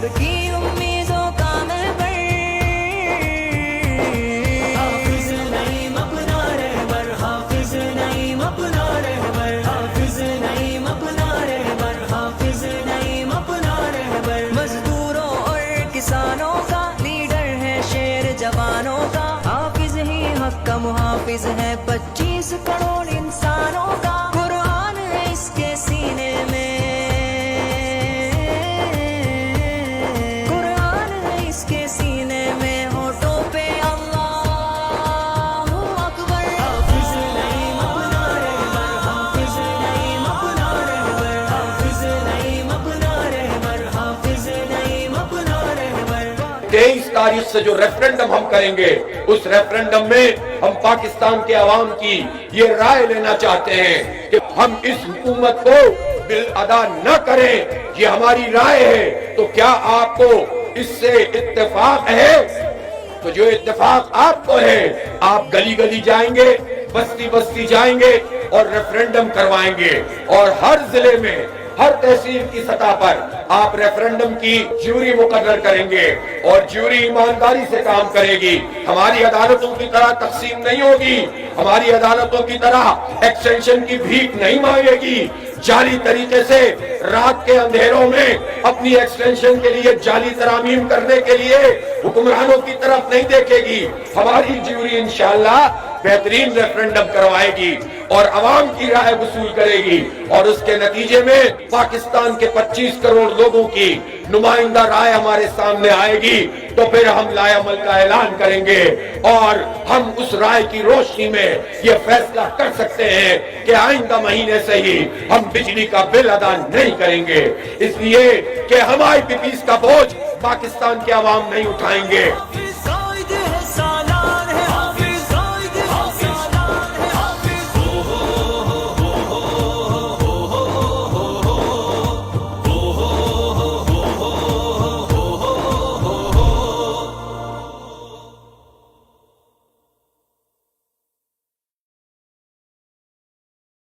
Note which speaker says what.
Speaker 1: ملک کی امیدوں کا محور، حافظ نعیم اپنا رہبر، حافظ نعیم اپنا رہبر، حافظ نعیم اپنا رہبر، حافظ نعیم اپنا رہبر، مزدوروں اور کسانوں کا لیڈر ہے، شیر جوانوں کا، حافظ ہی حق کا محافظ ہے 25 کروڑ انسانوں کا، قرآن ہے اس کے سینے میں، قرآن ہے اس کے سینے میں، ہونٹوں پہ اللہ اکبر، حافظ نعیم اپنا رہبر، حافظ نعیم اپنا رہبر، حافظ نعیم اپنا رہبر، حافظ نعیم اپنا رہبر۔
Speaker 2: 23 تاریخ سے جو ریفرنڈم ہم کریں گے، اس ریفرنڈم میں ہم پاکستان کے عوام کی یہ رائے لینا چاہتے ہیں کہ ہم اس حکومت کو بل ادا نہ کریں، یہ ہماری رائے ہے۔ تو کیا آپ کو اس سے اتفاق ہے؟ تو جو اتفاق آپ کو ہے، آپ گلی گلی جائیں گے، بستی بستی جائیں گے اور ریفرنڈم کروائیں گے، اور ہر ضلع میں، ہر تحصیل کی سطح پر آپ ریفرنڈم کی جیوری مقرر کریں گے، اور جیوری ایمانداری سے کام کرے گی، ہماری عدالتوں کی طرح تقسیم نہیں ہوگی، ہماری عدالتوں کی طرح ایکسٹینشن کی بھیک نہیں مانگے گی، جعلی طریقے سے رات کے اندھیروں میں اپنی ایکسٹینشن کے لیے جعلی ترامیم کرنے کے لیے حکمرانوں کی طرف نہیں دیکھے گی، ہماری جیوری انشاءاللہ بہترین ریفرنڈم کروائے گی اور عوام کی رائے وصول کرے گی، اور اس کے نتیجے میں پاکستان کے 25 کروڑ لوگوں کی نمائندہ رائے ہمارے سامنے آئے گی، تو پھر ہم لائے عمل کا اعلان کریں گے، اور ہم اس رائے کی روشنی میں یہ فیصلہ کر سکتے ہیں کہ آئندہ مہینے سے ہی ہم بجلی کا بل ادا نہیں کریں گے، اس لیے کہ ہم IPPs کا بوجھ پاکستان کے عوام نہیں اٹھائیں گے۔